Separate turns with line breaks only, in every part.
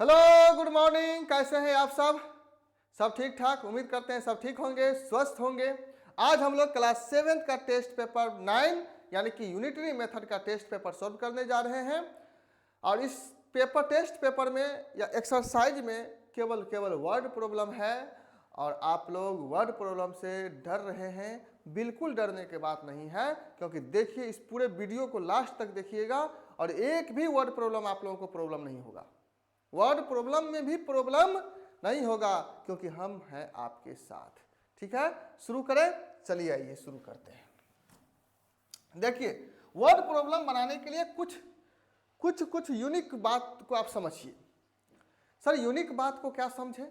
Hello, good morning. कैसे हैं आप सब ठीक ठाक? उम्मीद करते हैं सब ठीक होंगे, स्वस्थ होंगे। आज हम लोग क्लास 7 का टेस्ट पेपर 9 यानी कि यूनिटरी मेथड का टेस्ट पेपर सॉल्व करने जा रहे हैं। और इस टेस्ट पेपर में या एक्सरसाइज में केवल वर्ड प्रॉब्लम है और आप लोग वर्ड प्रॉब्लम से डर रहे हैं। बिल्कुल डरने की बात नहीं है, क्योंकि देखिए इस पूरे वीडियो को लास्ट तक देखिएगा और एक भी वर्ड प्रॉब्लम आप लोगों को प्रॉब्लम नहीं होगा। वर्ड प्रॉब्लम में भी प्रॉब्लम नहीं होगा, क्योंकि हम हैं आपके साथ। ठीक है, शुरू करें। चलिए आइए शुरू करते हैं। देखिए, वर्ड प्रॉब्लम बनाने के लिए कुछ यूनिक बात को आप समझिए। सर, यूनिक बात को क्या समझे?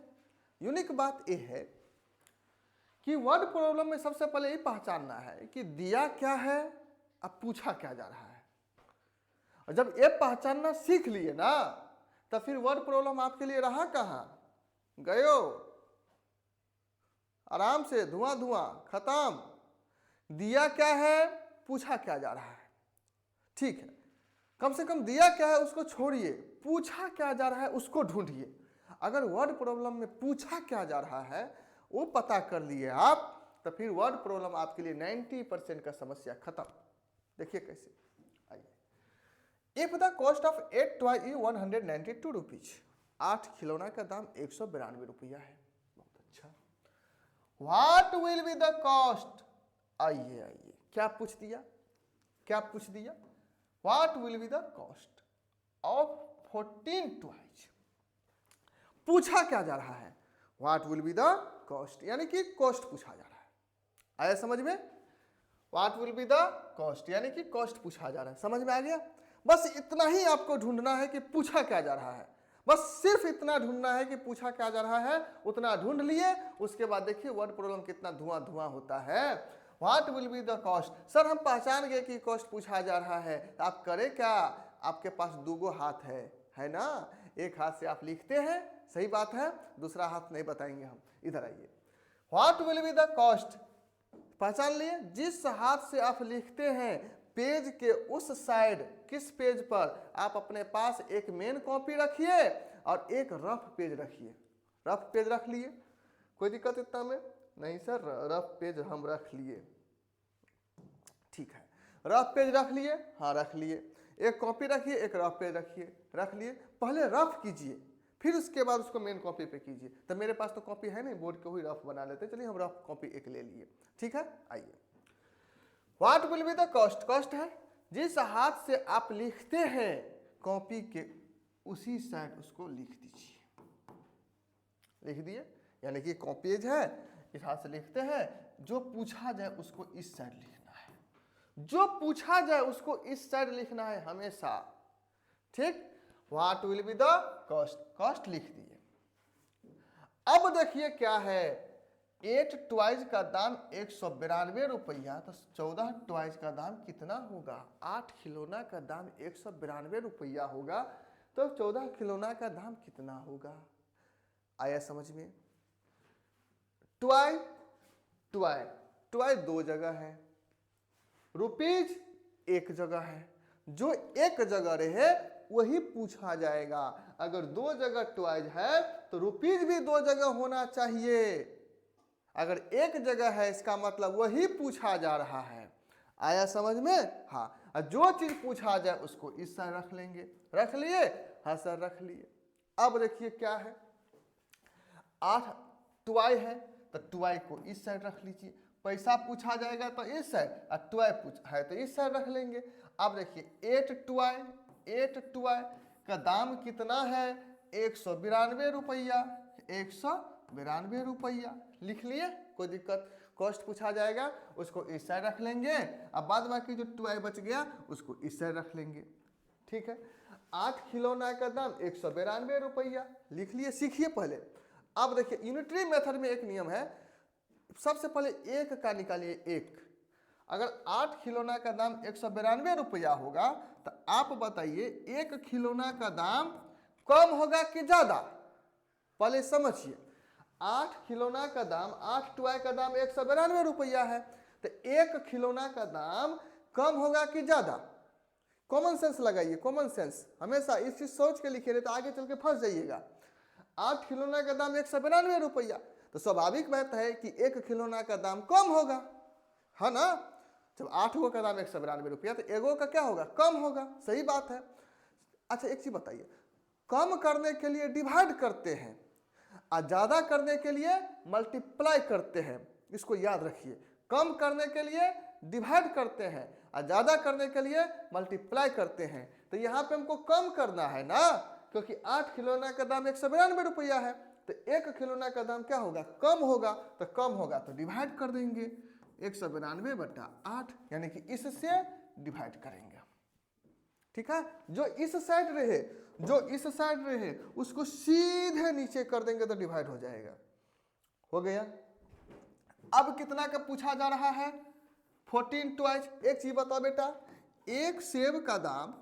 यूनिक बात यह है कि वर्ड प्रॉब्लम में सबसे पहले ये पहचानना है कि दिया क्या है, अब पूछा क्या जा रहा है। और जब ये पहचानना सीख लिए ना, तो फिर वर्ड प्रॉब्लम आपके लिए रहा कहाँ? गयो, आराम से धुआं धुआं खत्म। दिया क्या है, पूछा क्या जा रहा है। ठीक है, कम से कम दिया क्या है उसको छोड़िए, पूछा क्या जा रहा है उसको ढूंढिए। अगर वर्ड प्रॉब्लम में पूछा क्या जा रहा है वो पता कर लिए आप, तो फिर वर्ड प्रॉब्लम आपके लिए 90% का समस्या खत्म। देखिए कैसे, आइए। If the cost of 8 toy is 192 rupees, 8 खिलौना का दाम 192 रुपया है। बहुत अच्छा। What will be the cost? आइए आइए, क्या पूछ दिया? What will be the cost of 14 toys. पूछा क्या जा रहा है? What will be the cost, यानी कि कॉस्ट पूछा जा रहा है। आया समझ में? What will be the cost यानी कि कॉस्ट पूछा जा रहा है। समझ में आ गया? बस इतना ही आपको ढूंढना है कि पूछा क्या जा रहा है। बस सिर्फ इतना ढूंढना है कि पूछा क्या जा रहा है, उतना ढूंढ लिए। उसके बाद देखिए वर्ड प्रॉब्लम कितना धुआं धुआं होता है। What will be the cost. Sir, हम पहचान गए कि कॉस्ट पूछा जा रहा है, तो आप करें क्या? आपके पास दूगो हाथ है ना? एक हाथ से आप लिखते हैं, सही बात है, दूसरा हाथ नहीं बताएंगे हम। इधर आइए। What will be the cost पहचान लिए। जिस हाथ से आप लिखते हैं, पेज के उस साइड, किस पेज पर? आप अपने पास एक मेन कॉपी रखिए और एक रफ पेज रखिए। रफ पेज रख लिए, कोई दिक्कत इतना में नहीं सर, रफ पेज हम रख लिए। ठीक है, रफ पेज रख लिए, हाँ रख लिए। एक कॉपी रखिए, एक रफ पेज रखिए, रख लिए। पहले रफ कीजिए, फिर उसके बाद उसको मेन कॉपी पे कीजिए। तो मेरे पास तो कॉपी है नहीं, बोर्ड को ही रफ बना लेते। चलिए हम रफ कॉपी एक ले लिए। ठीक है, आइए। What will be the cost? Cost है जिस हाथ से आप लिखते हैं, कॉपी के उसी साइड उसको लिख दीजिए। लिख दिए, यानी कि कॉपीज है, इस हाथ से लिखते हैं। जो पूछा जाए उसको इस साइड लिखना है, जो पूछा जाए उसको इस साइड लिखना है हमेशा। ठीक, what will be the cost, cost लिख दिए। अब देखिए क्या है, 8 टॉयज का दाम 192 रुपया, तो 14 टॉयज का दाम कितना होगा? 8 खिलौना का दाम 192 रुपया होगा, तो 14 खिलौना का दाम कितना होगा? आया समझ में? टॉय टॉय टॉय दो जगह है, रुपीज एक जगह है। जो एक जगह रहे वही पूछा जाएगा। अगर दो जगह टॉयज है तो रुपीज भी दो जगह होना चाहिए। अगर एक जगह है इसका मतलब वही पूछा जा रहा है। आया समझ में? हाँ, जो चीज पूछा जाए उसको इस साइड रख लेंगे। रख लिए? हाँ सर रख लिए। अब देखिए क्या है, 8 टॉय है तो टॉय को इस साइड रख लीजिए। पैसा पूछा जाएगा तो इस साइड, और टॉय पूछा है तो इस साइड रख लेंगे। अब देखिए 8 टॉय का दाम कितना है? 192 रुपया, 192 रुपया। लिख लिए, कोई दिक्कत? कॉस्ट पूछा जाएगा उसको इस साइड रख लेंगे, अब बाद बाकी जो टॉय बच गया उसको इस साइड रख लेंगे। ठीक है, 8 खिलौना का दाम 192 रुपया। लिख लिए, सीखिए पहले। अब देखिए यूनिटरी मेथड में एक नियम है, सबसे पहले एक का निकालिए। एक, अगर 8 खिलौना का दाम 192 रुपया होगा तो आप बताइए एक खिलौना का दाम कम होगा कि ज्यादा? पहले समझिए, 8 खिलौना का दाम, 8 टॉय का दाम 192 रुपया है, तो एक खिलौना का दाम कम होगा कि ज्यादा? कॉमन सेंस लगाइए, कॉमन सेंस, हमेशा इस चीज सोच के लिखिए, तो आगे चल के फंस जाइएगा। 8 खिलौना का दाम 192 रुपया, तो स्वाभाविक बात है कि एक खिलौना का दाम कम होगा, है ना। जब 8 गो का दाम 192 रुपया, तो एगो का क्या होगा, कम होगा, सही बात है। अच्छा एक चीज बताइए, कम करने के लिए डिवाइड करते हैं और ज्यादा करने के लिए मल्टीप्लाई करते हैं, इसको याद रखिए। कम करने के लिए डिवाइड करते हैं और ज्यादा करने के लिए मल्टीप्लाई करते हैं। तो यहाँ पे हमको कम करना है ना, क्योंकि 8 खिलौना का दाम 192 रुपया है, तो एक खिलौना का दाम क्या होगा, कम होगा। तो कम होगा तो डिवाइड कर देंगे, 192/8, यानी कि इससे डिवाइड करेंगे। ठीक है, जो इस साइड रहे, जो इस साइड रहे उसको सीधे नीचे कर देंगे तो डिवाइड हो जाएगा। हो गया। अब कितना का पूछा जा रहा है, 14 ट्वाइस। एक चीज बताओ बेटा, एक सेब का दाम,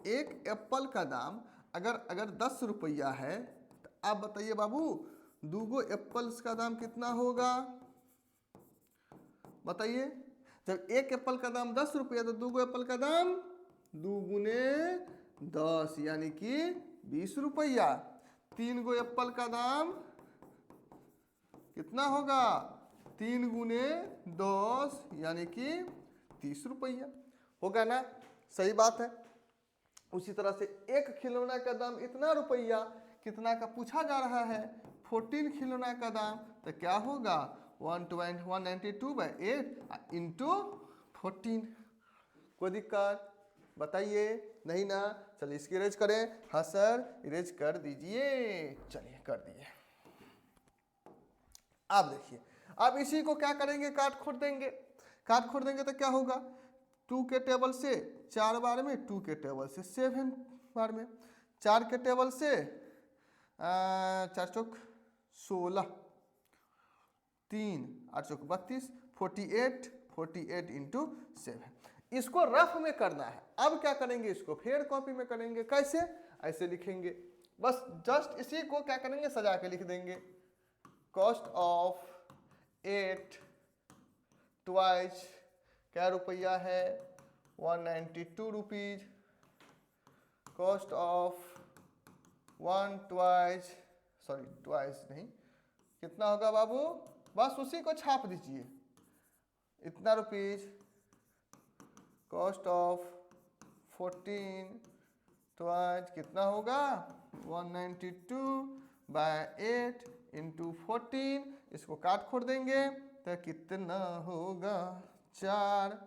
एक एप्पल का दाम अगर 10 रुपया है, तो आप बताइए बाबू, 2 एप्पल्स का दाम कितना होगा, बताइए। जब एक एप्पल का दाम 10 रुपया, तो 2 एप्पल का दाम 2 × 10 यानी कि 20 रुपया। 3 एप्पल का दाम कितना होगा, 3 × 10 यानी कि 30 रुपया, होगा ना, सही बात है। उसी तरह से एक खिलौना का दाम इतना रुपया, कितना का पूछा जा रहा है, 14 खिलौना का दाम, तो क्या होगा, 192/8 इंटू 14। कोई दिक्कत बताइए, नहीं ना। चलिए इसकी इरेज करें, हाँ सर इरेज कर दीजिए, चलिए कर दिए। आप देखिए, अब इसी को क्या करेंगे, काट खोट देंगे। काट खोट देंगे तो क्या होगा, 2 के टेबल से 4 बार में, 2 के टेबल से 7 बार में, 4 के टेबल से 4 चौक 16, 3 8 चौक 32, 48 इंटू 7। इसको रफ में करना है। अब क्या करेंगे, इसको फेयर कॉपी में करेंगे। कैसे, ऐसे लिखेंगे, बस जस्ट इसी को क्या करेंगे, सजा के लिख देंगे। कॉस्ट ऑफ 8 ट्वाइस क्या रुपया है, 192 rupees. Cost of 1 twice, sorry twice नहीं, कितना होगा बाबू, बस उसी को छाप दीजिए, इतना रुपीज। कॉस्ट ऑफ 14 ट्वाइस कितना होगा, 192/8 इंटू 14। इसको काट खोड़ देंगे तो कितना होगा, 4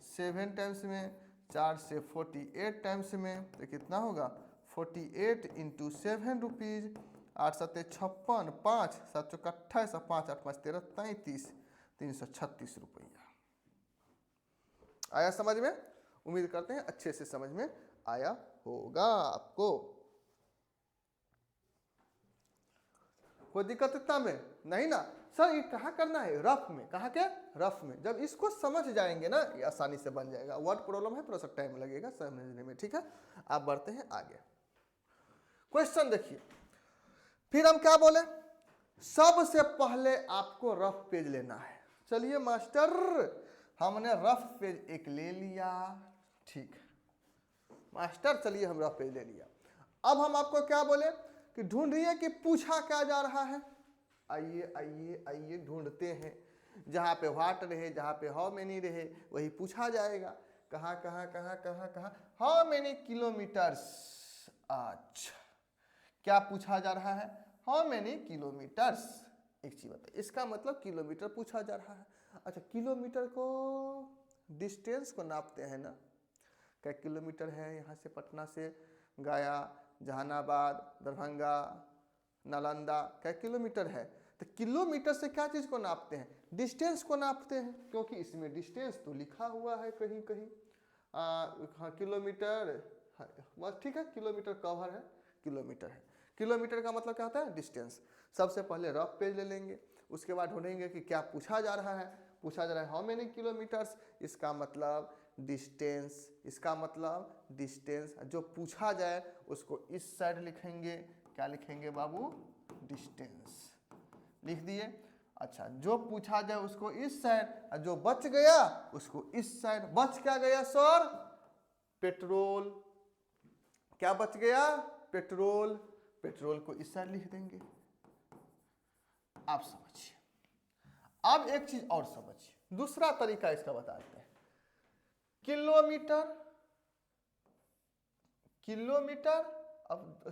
7 टाइम्स में, 4 से 48 टाइम्स में, तो कितना होगा, 48 इंटू 7 रुपीज। 8 7 56, 5 7 चौक 28, 5 8 5 13 33, 336 रुपया। आया समझ में, उम्मीद करते हैं अच्छे से समझ में आया होगा आपको। कोई दिक्कत इतना में नहीं ना। सर ये कहाँ करना है, रफ में, कहाँ के, रफ में। जब इसको समझ जाएंगे ना, ये आसानी से बन जाएगा। वर्ड प्रॉब्लम है, थोड़ा सा टाइम लगेगा समझने में, ठीक है। आप बढ़ते हैं आगे। क्वेश्चन देखिए, फिर हम क्या बोले, सबसे पहले आपको रफ पेज लेना है। चलिए मास्टर, हमने रफ पेज एक ले लिया, ठीक है मास्टर, चलिए हम रफ पेज ले लिया। अब हम आपको क्या बोले कि ढूंढिए कि पूछा क्या जा रहा है। आइए आइए आइए ढूंढते हैं, जहाँ पे व्हाट रहे, जहाँ पे हाउ मेनी रहे, वही पूछा जाएगा। कहाँ कहाँ कहाँ कहाँ कहाँ, हाउ मेनी किलोमीटर्स। अच्छा, क्या पूछा जा रहा है, हाउ मेनी किलोमीटर्स। एक चीज बताइए, इसका मतलब किलोमीटर पूछा जा रहा है। अच्छा, किलोमीटर को डिस्टेंस को नापते हैं ना, क्या किलोमीटर है यहाँ से, पटना से गया, जहानाबाद, दरभंगा, नालंदा, क्या किलोमीटर है। तो किलोमीटर से क्या चीज़ को नापते हैं, डिस्टेंस को नापते हैं, क्योंकि इसमें डिस्टेंस तो लिखा हुआ है कहीं कहीं। हाँ किलोमीटर, बस ठीक है, किलोमीटर कवर है, किलोमीटर है। किलोमीटर का मतलब क्या होता है, डिस्टेंस। सबसे पहले रफ पेज ले लेंगे, उसके बाद ढूंढेंगे कि क्या पूछा जा रहा है। पूछा जा रहा है हाउ मेनी किलोमीटर्स, इसका मतलब डिस्टेंस, इसका मतलब डिस्टेंस। जो पूछा जाए उसको इस साइड लिखेंगे, क्या लिखेंगे बाबू, डिस्टेंस लिख दिए। अच्छा, जो पूछा जाए उसको इस साइड, और जो बच गया उसको इस साइड। बच क्या गया सर, पेट्रोल, क्या बच गया, पेट्रोल, पेट्रोल को इस साइड लिख देंगे। आप समझिए। अब एक चीज और समझिए, दूसरा तरीका इसका बताते हैं। किलोमीटर, किलोमीटर, अब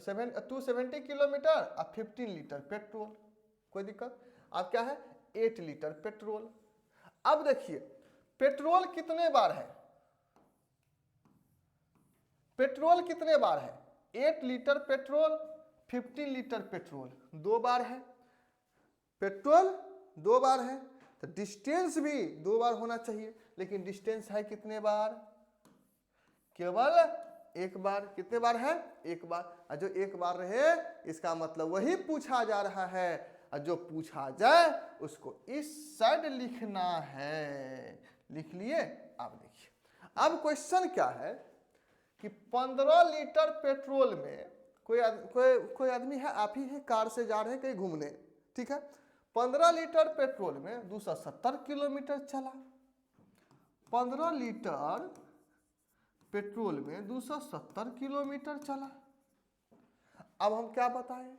270 किलोमीटर, अब 15 लीटर पेट्रोल, कोई दिक्कत। अब क्या है, 8 लीटर पेट्रोल। अब देखिए पेट्रोल कितने बार है, पेट्रोल कितने बार है, 8 लीटर पेट्रोल, 15 लीटर पेट्रोल, 2 बार है, पेट्रोल 2 बार है, तो डिस्टेंस भी 2 बार होना चाहिए, लेकिन डिस्टेंस है कितने बार, केवल 1 बार। कितने बार है, 1 बार। और जो 1 बार रहे इसका मतलब वही पूछा जा रहा है, और जो पूछा जाए उसको इस साइड लिखना है। लिख लिए। अब देखिए, अब क्वेश्चन क्या है कि 15 लीटर पेट्रोल में कोई आदमी है, आप ही है, कार से जा रहे हैं कहीं घूमने, ठीक है, 15 लीटर पेट्रोल में 270 किलोमीटर चला। 15 लीटर पेट्रोल में 270 किलोमीटर चला। अब हम क्या बताएं,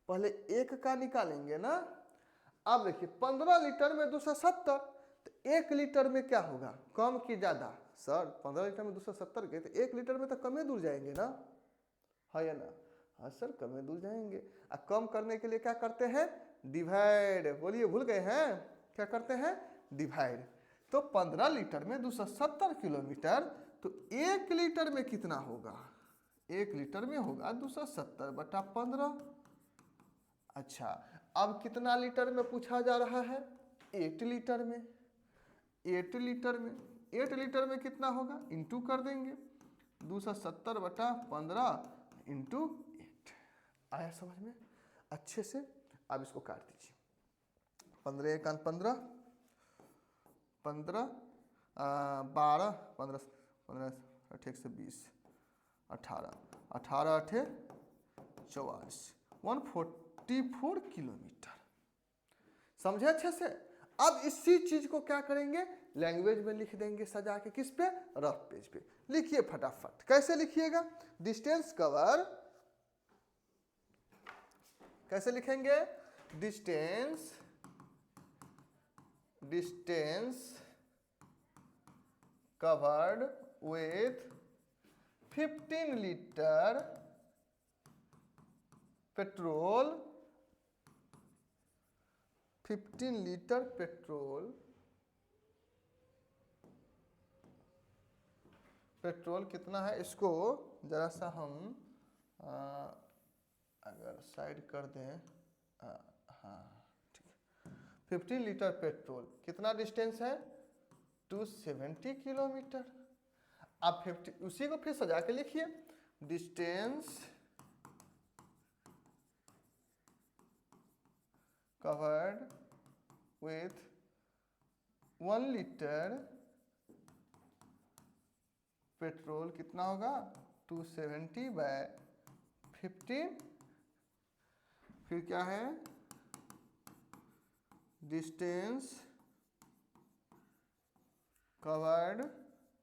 पहले 1 का निकालेंगे ना। अब देखिए 15 लीटर में 270, तो 1 लीटर में क्या होगा, कम कि ज्यादा, सर 15 लीटर में 270 के, तो 1 लीटर में तो कम ही दूर जाएंगे ना, है या ना, हाँ सर कम ही दूर जाएंगे। अब कम करने के लिए क्या करते हैं, डिवाइड, बोलिए भूल गए हैं, क्या करते हैं, डिवाइड। तो 15 लीटर में 270 किलोमीटर, तो 1 लीटर में कितना होगा, 1 लीटर में होगा 270/15। अच्छा, अब कितना लीटर में पूछा जा रहा है, 8 लीटर में। 8 लीटर में, 8 लीटर में कितना होगा, इंटू कर देंगे, 270/15 इंटू 8। आया समझ में अच्छे से। अब इसको काट दीजिए, 15 एकान 15, 15 12 15 15 अठे 120, 18 18 अठे 44, 144 किलोमीटर। समझे अच्छे से। अब इसी चीज को क्या करेंगे, लैंग्वेज में लिख देंगे सजा के, किस पे, रफ पेज पे। लिखिए फटाफट, कैसे लिखिएगा, डिस्टेंस कवर, कैसे लिखेंगे, distance, distance covered with 15 litre petrol, 15 litre petrol, petrol कितना है, इसको जरा सा हम अगर साइड कर दें, हाँ ठीक है, 15 लीटर पेट्रोल, कितना डिस्टेंस है, 270 किलोमीटर। अब 50, उसी को फिर सजा के लिखिए, distance covered with 1 litre petrol, कितना होगा, 270/15। फिर क्या है, distance covered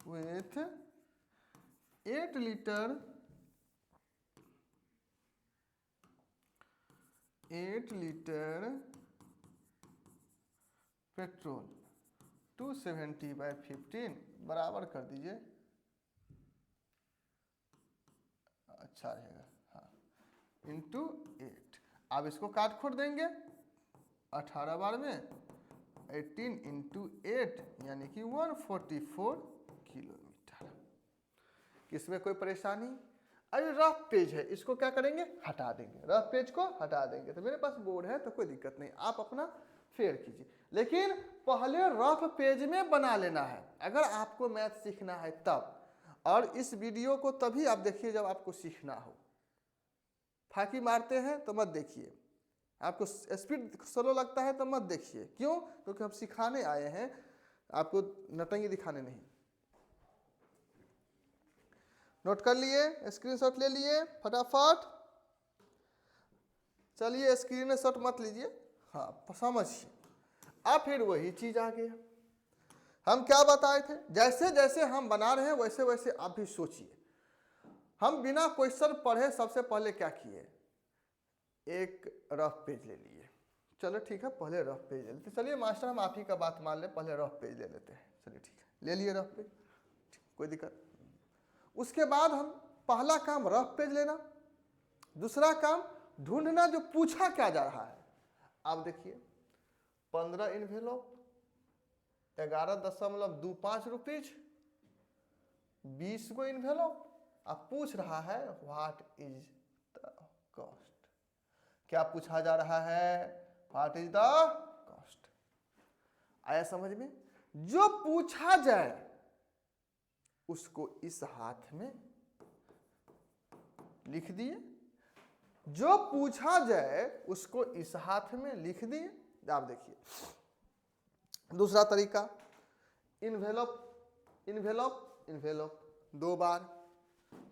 with 8 litre, 8 litre petrol, 270/15 बराबर कर दीजिए, अच्छा रहेगा, हाँ, इंटू 8। अब इसको काट खोट देंगे, 18 बार में 18 इंटू 8 यानी कि 144 किलोमीटर। किसमें कोई परेशानी, अरे रफ पेज है, इसको क्या करेंगे, हटा देंगे, रफ पेज को हटा देंगे। तो मेरे पास बोर्ड है तो कोई दिक्कत नहीं, आप अपना फेयर कीजिए, लेकिन पहले रफ पेज में बना लेना है अगर आपको मैथ सीखना है तब। और इस वीडियो को तभी आप देखिए जब आपको सीखना हो, फाकी मारते हैं तो मत देखिए, आपको स्पीड स्लो लगता है तो मत देखिए। क्यों, क्योंकि हम सिखाने आए हैं, आपको नटंगी दिखाने नहीं। नोट कर लिए, स्क्रीनशॉट ले लिए फटाफट। चलिए स्क्रीनशॉट मत लीजिए, हाँ समझिए। अब फिर वही चीज आ गया, हम क्या बताए थे, जैसे जैसे हम बना रहे हैं वैसे वैसे आप भी सोचिए। हम बिना क्वेश्चन पढ़े सबसे पहले क्या किए, एक रफ पेज ले लिए। चलो ठीक है, पहले रफ पेज ले लेते। चलिए मास्टर हम आप ही का बात मान ले, पहले रफ पेज ले लेते हैं। चलिए ठीक है, ले लिए रफ पेज, कोई दिक्कत। उसके बाद हम पहला काम रफ पेज लेना, दूसरा काम ढूंढना जो पूछा क्या जा रहा है। आप देखिए 15 इन्वेलप 11.25 रुपीज, 20 गो इन्वेलप। आप पूछ रहा है व्हाट इज द कॉस्ट। क्या पूछा जा रहा है, व्हाट इज द कॉस्ट। आया समझ में। जो पूछा जाए उसको इस हाथ में लिख दिए, जो पूछा जाए उसको इस हाथ में लिख दिए। आप देखिए दूसरा तरीका, इन्वेलप इन्वेलप इन्वेलप 2 बार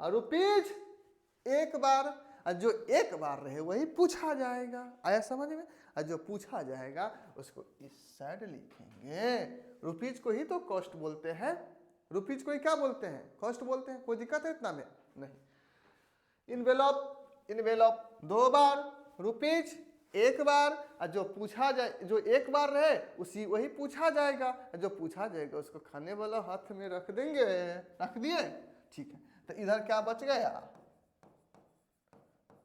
और रुपीज 1 बार, और जो 1 बार रहे वही पूछा जाएगा। आया समझ में। और जो पूछा जाएगा उसको इस साइड लिखेंगे। रुपीज को ही तो कॉस्ट बोलते हैं, रुपीज को ही क्या बोलते हैं, कॉस्ट बोलते हैं। कोई दिक्कत है इतना में नहीं। इन्वेलप इन्वेलप 2 बार, रुपीज 1 बार, और जो पूछा जाए, जो 1 बार रहे उसी वही पूछा जाएगा। जो पूछा जाएगा उसको खाने वाला हाथ में रख देंगे। रख दिए, ठीक है। तो इधर क्या बच गया,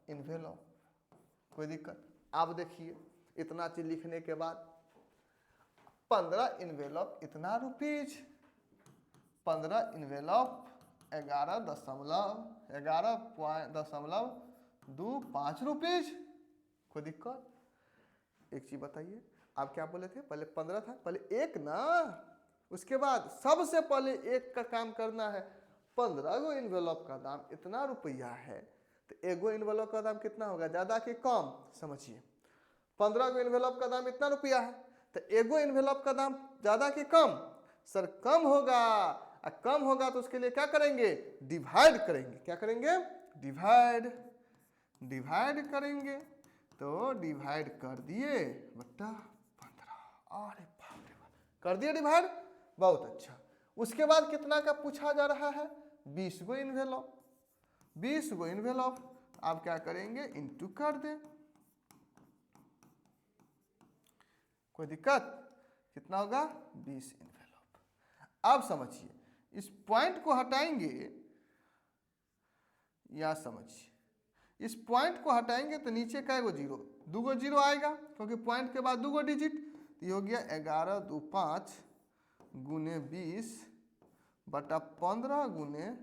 इन्वेलप। कोई दिक्कत। आप देखिए इतना चीज लिखने के बाद 15 इन्वेलप इतना रुपीज, 15 इन्वेलप 11.25 रुपीज। कोई दिक्कत। एक चीज बताइए, आप क्या बोले थे, पहले 15 था, पहले 1 ना, उसके बाद सबसे पहले 1 का काम करना है। 15 गो इन्वेलप का दाम इतना रुपया है, तो 1 गो इन्वेलप का दाम कितना होगा, ज्यादा कि कम, समझिए। 15 गो इन्वेलप का दाम इतना रुपया है, तो 1 गो इन्वेलप का दाम ज्यादा कि कम, सर कम होगा। कम होगा तो उसके लिए क्या करेंगे, डिवाइड करेंगे। क्या करेंगे, डिवाइड। डिवाइड करेंगे तो डिवाइड कर दिए बट्टा 15। अरे बाप रे बाप, कर दिए डिवाइड, बहुत अच्छा। उसके बाद कितना का पूछा जा रहा है, 20 गो इन्वेलप। 20 गो इन्वेलप आप क्या करेंगे, इंटू कर दे। कोई दिक्कत, कितना होगा, 20 इन्वेलप। अब समझिए इस पॉइंट को हटाएंगे, या समझिए इस पॉइंट को हटाएंगे तो नीचे का 2 गो जीरो आएगा, क्योंकि पॉइंट के बाद 2 गो डिजिट। तो ये हो गया 11 2 5 गुने 20 बटा 15 गुने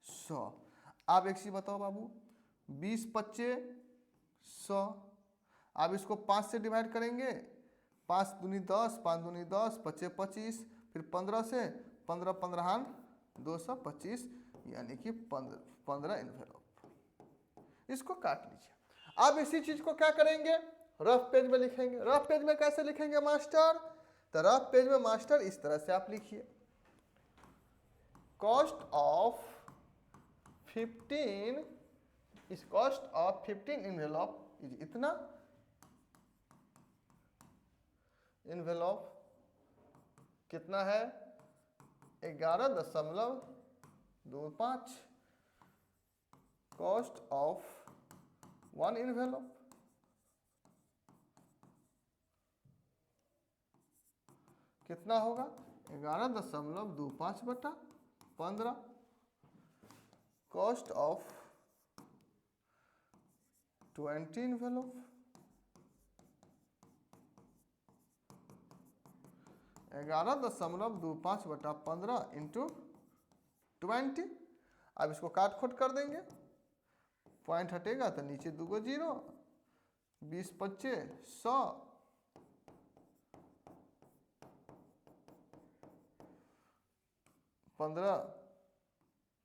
100। आप एक चीज बताओ बाबू, 20 25 100। आप इसको 5 से डिवाइड करेंगे, 5 दूनी 10, 5 दूनी 10, 25 25, फिर 15 से, 15 15 225, यानी कि 15 इन्वेलप। इसको काट लीजिए। अब इसी चीज को क्या करेंगे, रफ पेज में लिखेंगे। रफ पेज में कैसे लिखेंगे मास्टर, तो रफ पेज में मास्टर इस तरह से आप लिखिए, कॉस्ट ऑफ 15 इस कॉस्ट ऑफ 15 इन्वेलप इज इतना। इन्वेलप कितना है, 11.25। कॉस्ट ऑफ 1 इन्वेलप कितना होगा, 11.25 बटा 15। कॉस्ट ऑफ 20 इन्वेलप 11.25 बटा 15 इंटू 20। अब इसको काट खोट कर देंगे, पॉइंट हटेगा तो नीचे 2 गो जीरो, 20 25 100, 15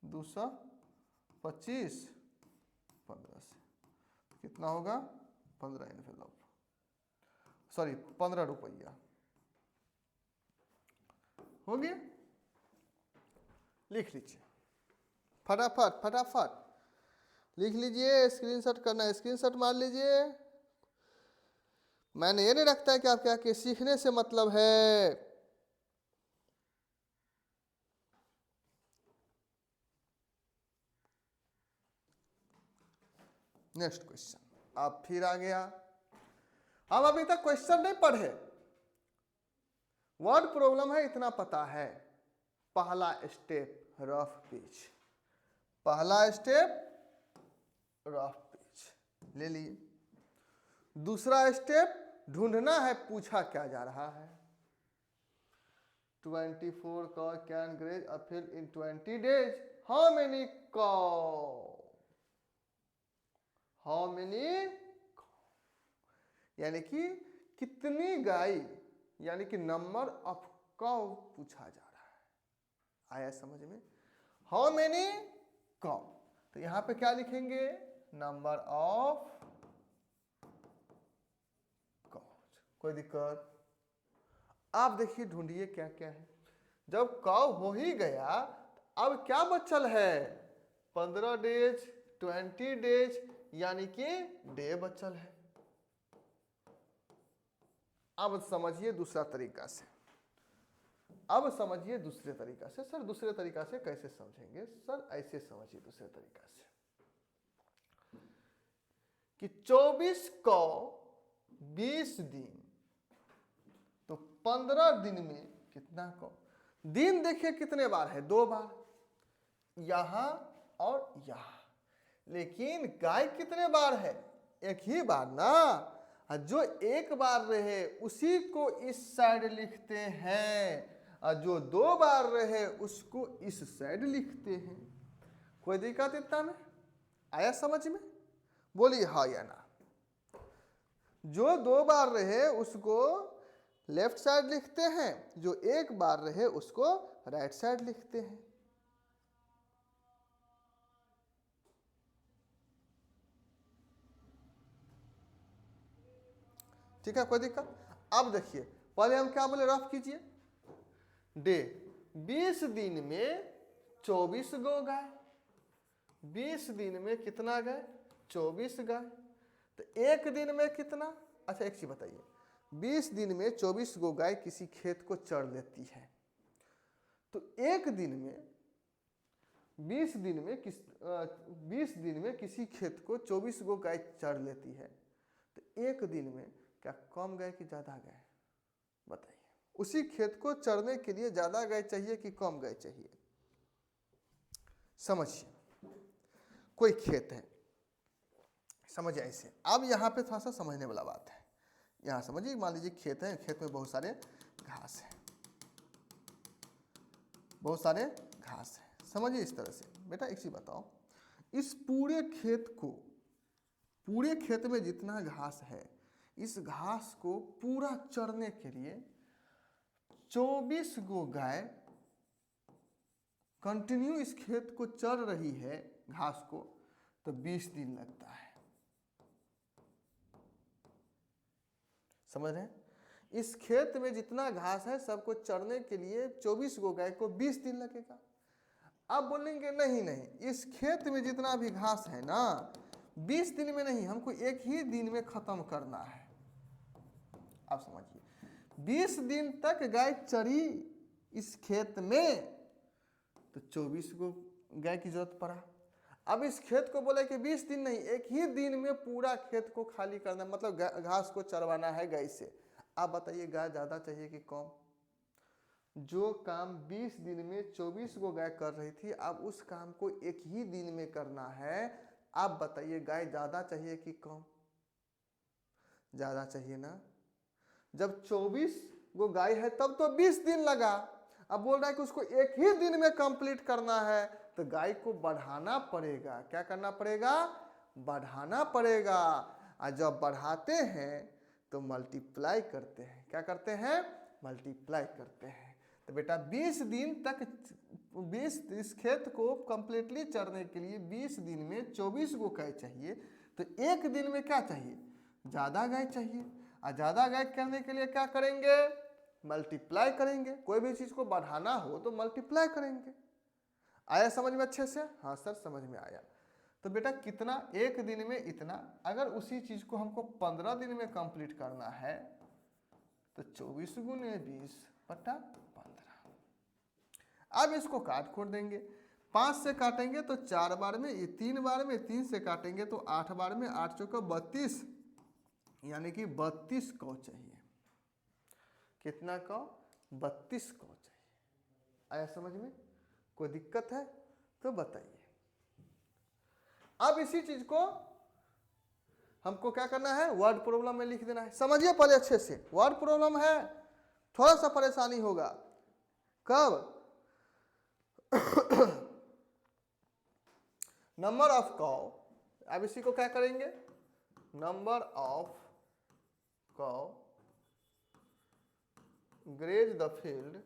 225, 15 से कितना होगा, 15 इन्वेलप, सॉरी 15 रुपया हो गया। लिख लीजिए फटाफट फटाफट लिख लीजिए, स्क्रीनशॉट करना है स्क्रीनशॉट मार लीजिए। मैंने ये नहीं रखता है कि आपके आके सीखने से मतलब है। नेक्स्ट क्वेश्चन, अब फिर आ गया। हम अभी तक क्वेश्चन नहीं पढ़े, वर्ड प्रॉब्लम है इतना पता है। पहला स्टेप रफ पेज, पहला स्टेप रफ पेज ले लिए। दूसरा स्टेप ढूंढना है पूछा क्या जा रहा है। 24 cow can graze a field in 20 days. How many cow? How many cow? यानी कि कितनी गाय, यानी कि नंबर ऑफ काउ पूछा जा रहा है। आया समझ में? हाउ मेनी काउ, तो यहां पे क्या लिखेंगे? Number of cow. कोई दिक्कत? आप देखिए ढूंढिए क्या क्या है। जब काउ हो ही गया, अब क्या बचल है? 15 डेज, 20 डेज, यानी कि डे बचल है। अब समझिए दूसरा तरीका से, अब समझिए दूसरे तरीका से। सर दूसरे तरीका से कैसे समझेंगे? सर ऐसे समझिए दूसरे तरीका से कि 24 को 20 दिन, तो 15 दिन में कितना को? दिन देखिए कितने बार है? 2 बार, यहां और यहां। लेकिन गाय कितने बार है? एक ही बार ना। जो एक बार रहे उसी को इस साइड लिखते हैं, और जो 2 बार रहे उसको इस साइड लिखते हैं। कोई दिक्कत इतना में? आया समझ में? बोलिए हाँ या ना। जो 2 बार रहे उसको लेफ्ट साइड लिखते हैं, जो एक बार रहे उसको राइट साइड लिखते हैं। ठीक है, कोई दिक्कत? अब देखिए पहले हम क्या बोले, रफ कीजिए। डे 20 दिन में 24 गो गाय, 20 दिन में कितना गाय? 24 गाय। तो एक दिन में कितना? अच्छा एक चीज बताइए, 20 दिन में 24 गो गाय किसी खेत को चर लेती है, तो एक दिन में 20 दिन में किसी खेत को 24 गो गाय चर लेती है, तो एक दिन में क्या कम गाय कि ज्यादा गाय? बताइए। उसी खेत को चरने के लिए ज्यादा गाय चाहिए कि कम गाय चाहिए? समझिए, कोई खेत है, समझिए ऐसे। अब यहाँ पे थोड़ा सा समझने वाला बात है। यहाँ समझिए, मान लीजिए खेत है, खेत में बहुत सारे घास है, बहुत सारे घास है। समझिए इस तरह से। बेटा एक चीज बताओ, इस पूरे खेत को, पूरे खेत में जितना घास है, इस घास को पूरा चरने के लिए 24 गो गाय कंटिन्यू इस खेत को चर रही है घास को, तो 20 दिन लगता है। समझ रहे हैं? इस खेत में जितना घास है सबको चरने के लिए 24 गो गाय को 20 दिन लगेगा। अब बोलेंगे नहीं नहीं, इस खेत में जितना भी घास है ना, 20 दिन में नहीं, हमको एक ही दिन में खत्म करना है। आप समझिए, 20 दिन तक गाय चरी इस खेत में, तो 24 गो गाय की जरूरत पड़ा। अब इस खेत को बोले कि 20 दिन नहीं, एक ही दिन में पूरा खेत को खाली करना, मतलब घास को चरवाना है गाय से। आप बताइए गाय ज्यादा चाहिए कि कम? जो काम 20 दिन में 24 गो गाय कर रही थी, अब उस काम को एक ही दिन में करना है। आप बताइए गाय ज्यादा चाहिए कि कम? ज्यादा चाहिए ना। जब 24 गो गाय है तब तो 20 दिन लगा, अब बोल रहा है कि उसको एक ही दिन में कंप्लीट करना है, तो गाय को बढ़ाना पड़ेगा। क्या करना पड़ेगा? बढ़ाना पड़ेगा। और जब बढ़ाते हैं तो मल्टीप्लाई करते हैं। क्या करते हैं? मल्टीप्लाई करते हैं। तो बेटा 20 दिन तक, 20 इस खेत को कंप्लीटली चरने के लिए 20 दिन में 24 गो गाय चाहिए, तो एक दिन में क्या चाहिए? ज़्यादा गाय चाहिए। और ज़्यादा गाय करने के लिए क्या करेंगे? मल्टीप्लाई करेंगे। कोई भी चीज़ को बढ़ाना हो तो मल्टीप्लाई करेंगे। आया समझ में अच्छे से? हाँ सर समझ में आया। तो बेटा कितना? एक दिन में इतना। अगर उसी चीज़ को हमको 15 दिन में कंप्लीट करना है, तो 24 गुने 20 बटा 15। अब इसको काट खोड़ देंगे। 5 से काटेंगे तो 4 बार में, ये 3 बार में, 3 से काटेंगे तो 8 बार में, 8 चौका 32, यानी कि 32 कौ चाहिए। कितना कौ? 32 कौ चाहिए। आया समझ में? कोई दिक्कत है तो बताइए। अब इसी चीज को हमको क्या करना है? वर्ड प्रॉब्लम में लिख देना है। समझिए पहले अच्छे से, वर्ड प्रॉब्लम है, थोड़ा सा परेशानी होगा। कब? नंबर ऑफ कौ, अब इसी को क्या करेंगे? Number of cows graze the field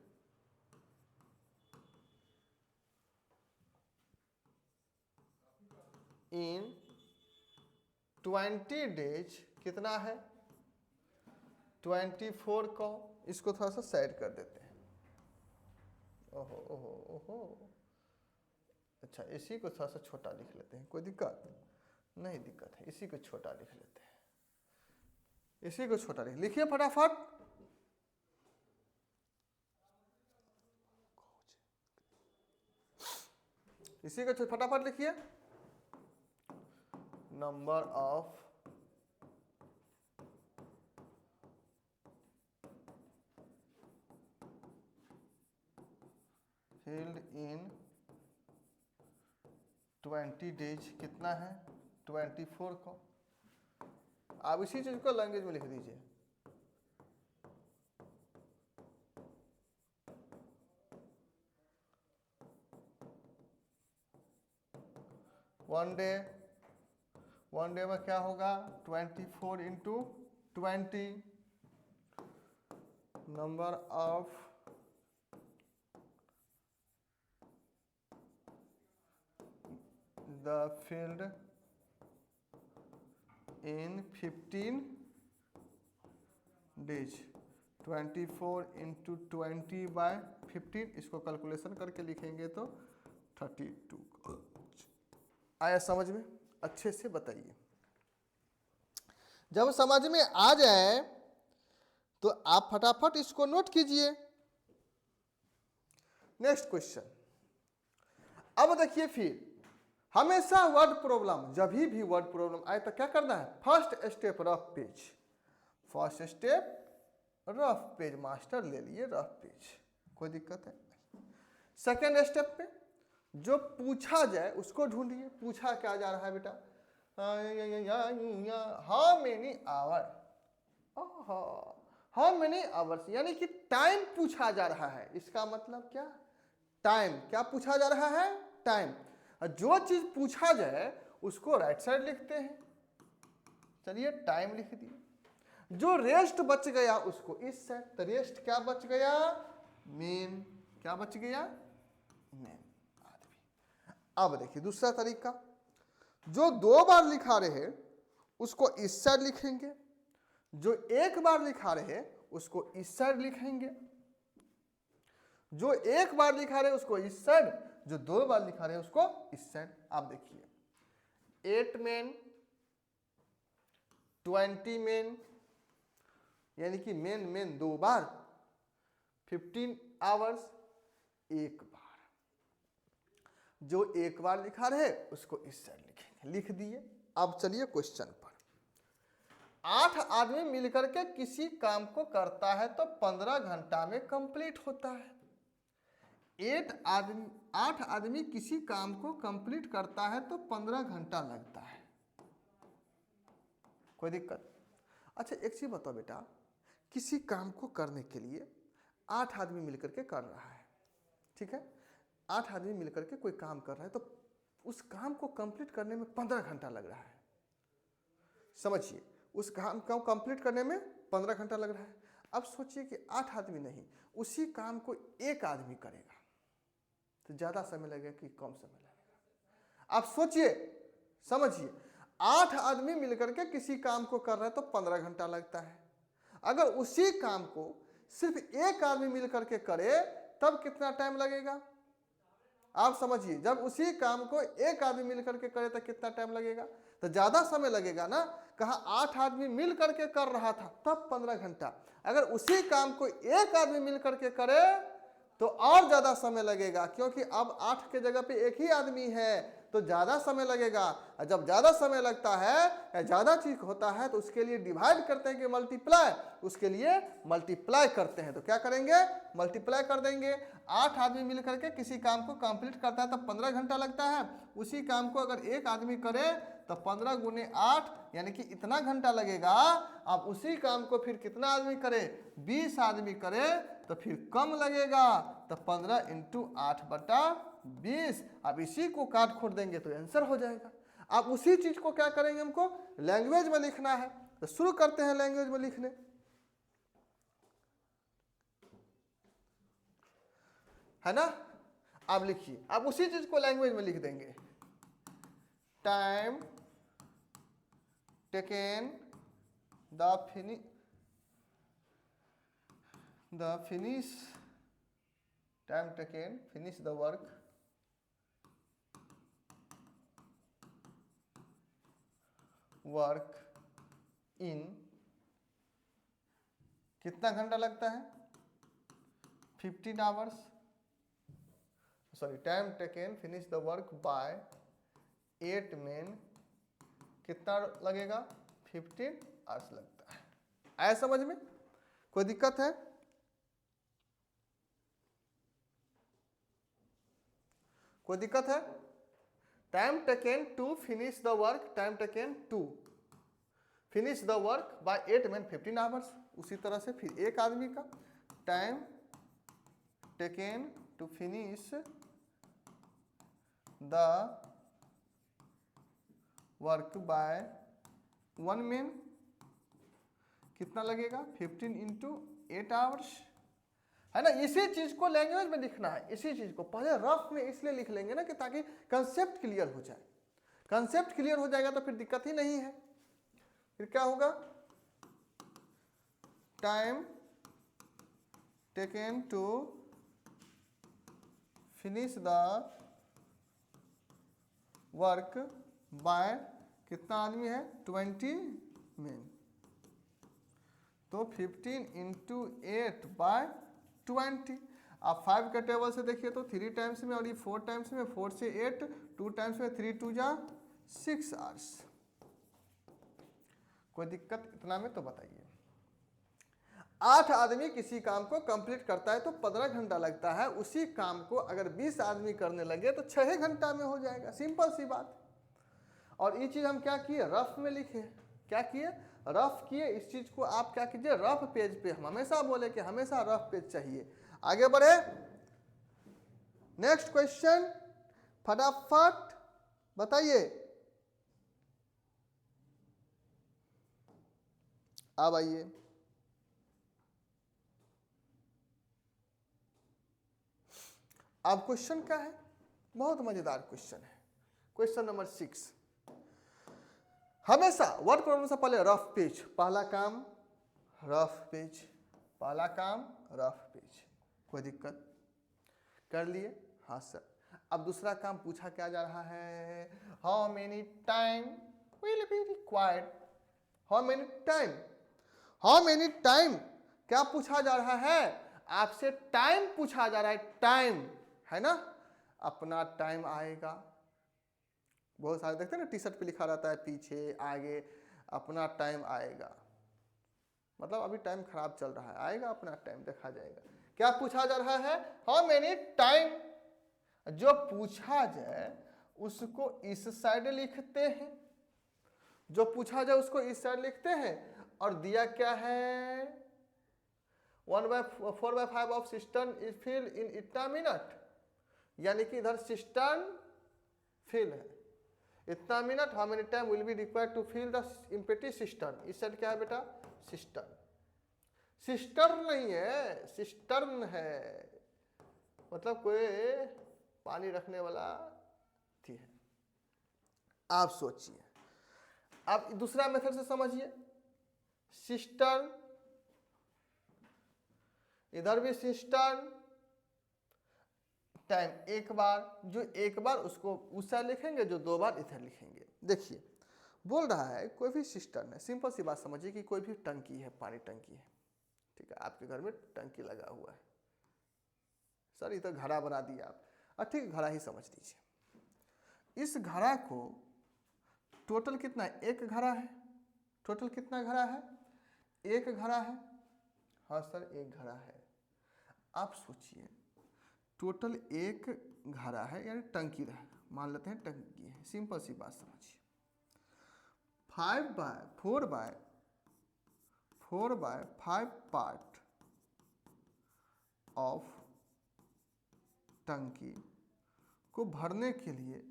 in 20 days, कितना है? 24 कौ। इसको थोड़ा सा साइड कर देते हैं। ओहो ओहो ओहो, अच्छा इसी को थोड़ा सा छोटा लिख लेते हैं। कोई दिक्कत नहीं? दिक्कत है, इसी को छोटा लिख लेते हैं। इसी को छोटा लिखिए फटाफट। इसी को फटाफट लिखिए। Number of field in 20 days, कितना है? 24 को। आप इसी चीज को लैंग्वेज में लिख दीजिए। वन डे में क्या होगा? 24 into 20, number of the field in 15 days, 24 into 20 by 15, इसको कैलकुलेशन करके लिखेंगे तो 32। आया समझ में? अच्छे से बताइए। जब समझ में आ जाए तो आप फटाफट इसको नोट कीजिए। Next question. अब देखिए, फिर हमेशा वर्ड प्रॉब्लम, जब भी वर्ड प्रॉब्लम आए तो क्या करना है? First step rough page. First step rough page, master ले लिए रफ पेज, कोई दिक्कत है? सेकेंड स्टेप पे जो पूछा जाए उसको ढूंढिए। पूछा क्या जा रहा है बेटा? How many hour, how many hours, यानी कि टाइम पूछा जा रहा है। इसका मतलब क्या? टाइम। क्या पूछा जा रहा है? टाइम। जो चीज पूछा जाए उसको राइट साइड लिखते हैं। चलिए टाइम लिख दिए। जो रेस्ट बच गया उसको इस साइड, तो रेस्ट क्या बच गया? मेन। क्या बच गया? मेन आदमी। अब देखिए दूसरा तरीका, जो 2 बार लिखा रहे उसको इस साइड लिखेंगे, जो 1 बार लिखा रहे उसको इस साइड लिखेंगे, जो 1 बार लिखा रहे उसको इस साइड, जो 2 बार लिखा रहे उसको इस साइड। आप देखिए 8 मेन, 20 मेन, यानी कि मेन 2 बार, 15 आवर्स 1 बार। जो 1 बार लिखा रहे उसको इस साइड लिखेंगे। लिख दिए। अब चलिए क्वेश्चन पर। 8 आदमी मिलकर के किसी काम को करता है तो 15 घंटा में कंप्लीट होता है। 8 आदमी किसी काम को कंप्लीट करता है तो 15 घंटा लगता है। कोई दिक्कत? अच्छा एक चीज बताओ बेटा, किसी काम को करने के लिए 8 आदमी मिलकर के कर रहा है, ठीक है? 8 आदमी मिलकर के कोई काम कर रहा है तो उस काम को कंप्लीट करने में 15 घंटा लग रहा है। समझिए, उस काम को कंप्लीट करने में 15 घंटा लग रहा है। अब सोचिए कि 8 आदमी नहीं, उसी काम को 1 आदमी करेगा तो ज्यादा समय लगेगा कि कम समय लगेगा? आप सोचिए, समझिए। 8 आदमी मिलकर के किसी काम को कर रहे हैं तो 15 घंटा लगता है। अगर उसी काम को सिर्फ 1 आदमी मिलकर के करे तब कितना टाइम लगेगा? आप समझिए, जब उसी काम को 1 आदमी मिलकर के करे तो कितना टाइम लगेगा? तो ज्यादा समय लगेगा ना। कहा 8 आदमी मिल करके कर रहा था तब 15 घंटा। अगर उसी काम को 1 आदमी मिल करके करे तो और ज़्यादा समय लगेगा, क्योंकि अब 8 के जगह पे एक ही आदमी है तो ज़्यादा समय लगेगा। और जब ज़्यादा समय लगता है या ज़्यादा चीज होता है तो उसके लिए डिवाइड करते हैं कि मल्टीप्लाई, उसके लिए मल्टीप्लाई करते हैं। तो क्या करेंगे, मल्टीप्लाई कर देंगे। 8 आदमी मिल करके किसी काम को कंप्लीट करता है तो 15 घंटा लगता है। उसी काम को अगर एक आदमी करे तो 15 गुने 8 यानी कि इतना घंटा लगेगा। अब उसी काम को फिर कितना आदमी करे, 20 आदमी करे तो फिर कम लगेगा। तो 15 इंटू 8/20। अब इसी को काट खोट देंगे तो आंसर हो जाएगा। अब उसी चीज को क्या करेंगे, हमको लैंग्वेज में लिखना है। तो शुरू करते हैं लैंग्वेज में लिखने। है ना, अब लिखिए। अब उसी चीज को लैंग्वेज में लिख देंगे। Time taken the finish time taken finish the work in कितना घंटा लगता है, 15 hours. Sorry, time taken finish the work by 8 men कितना लगेगा, 15 आवर्स लगता है। आया समझ में, कोई दिक्कत है? कोई दिक्कत है? Time taken to finish the work, time taken to finish the work by 8 men 15 hours. उसी तरह से फिर एक आदमी का time taken to finish the work by 1 men कितना लगेगा, 15 इंटू 8 आवर्स। है ना, इसी चीज को लैंग्वेज में लिखना है। इसी चीज को पहले रफ में इसलिए लिख लेंगे ना कि ताकि कंसेप्ट क्लियर हो जाए। कंसेप्ट क्लियर हो जाएगा तो फिर दिक्कत ही नहीं है। फिर क्या होगा, time taken to finish the work by कितना आदमी है, 20 men। तो 15 इंटू 8/20। आप 5 के टेबल से देखिए तो 3 टाइम्स में और ये 4 टाइम्स में, 4 से 8, 2 टाइम्स में 3 2 जा 6 आवर्स। कोई दिक्कत इतना में तो बताइए। 8 आदमी किसी काम को कंप्लीट करता है तो 15 घंटा लगता है। उसी काम को अगर 20 आदमी करने लगे तो 6 घंटा में हो जाएगा। सिंपल सी बात। और ये चीज हम क्या किए, रफ में लिखे। क्या किए, रफ किए। इस चीज को आप क्या कीजिए, रफ पेज पे। हम हमेशा बोले कि हमेशा रफ पेज चाहिए। आगे बढ़े, नेक्स्ट क्वेश्चन, फटाफट बताइए। अब आइए, अब क्वेश्चन क्या है, बहुत मजेदार क्वेश्चन है। Question number 6। हमेशा वर्ड प्रॉब्लम से पहले रफ पेज, पहला काम रफ पेज, पहला काम रफ पेज। कोई दिक्कत, कर लिए? हाँ सर। अब दूसरा काम पूछा क्या जा रहा है, how many time will be required. How many time, how many time क्या पूछा जा रहा है, आपसे टाइम पूछा जा रहा है। टाइम, है ना, अपना टाइम आएगा। बहुत सारे देखते हैं ना, टी शर्ट पे लिखा रहता है पीछे आगे, अपना टाइम आएगा। मतलब अभी टाइम खराब चल रहा है, आएगा अपना टाइम, देखा जाएगा। क्या पूछा जा रहा है, हाउ मेनी टाइम। जो पूछा जाए उसको इस साइड लिखते हैं, जो पूछा जाए उसको इस साइड लिखते हैं। और दिया क्या है, 1/4/5 of cistern is fill in इतना मिनट। यानी कि इधर सिस्टर्न फिल है इतना minute. How many time will be required to fill the empty cistern. इस साइड क्या है बेटा, सिस्टर्न। सिस्टर्न नहीं है, सिस्टर्न है। मतलब कोई पानी रखने वाला थी है। आप सोचिए, आप दूसरा मेथड से समझिए। सिस्टर्न, इधर भी सिस्टर्न, टाइम एक बार, जो एक बार उसको उस साइड लिखेंगे, जो 2 बार इधर लिखेंगे। देखिए बोल रहा है कोई भी सिस्टर्न है। सिंपल सी बात समझिए कि कोई भी टंकी है, पानी टंकी है, ठीक है, आपके घर में टंकी लगा हुआ है। सर ये तो घड़ा बना दिया आप। ठीक, घड़ा ही समझ लीजिए। इस घड़ा को टोटल कितना, एक घड़ा है, टोटल कितना घड़ा है, एक घड़ा है। हाँ सर एक घड़ा है। आप सोचिए टोटल एक घड़ा है यानी टंकी है, मान लेते हैं टंकी है, सिंपल सी बात समझिए। 4 बाय 5 पार्ट ऑफ टंकी को भरने के लिए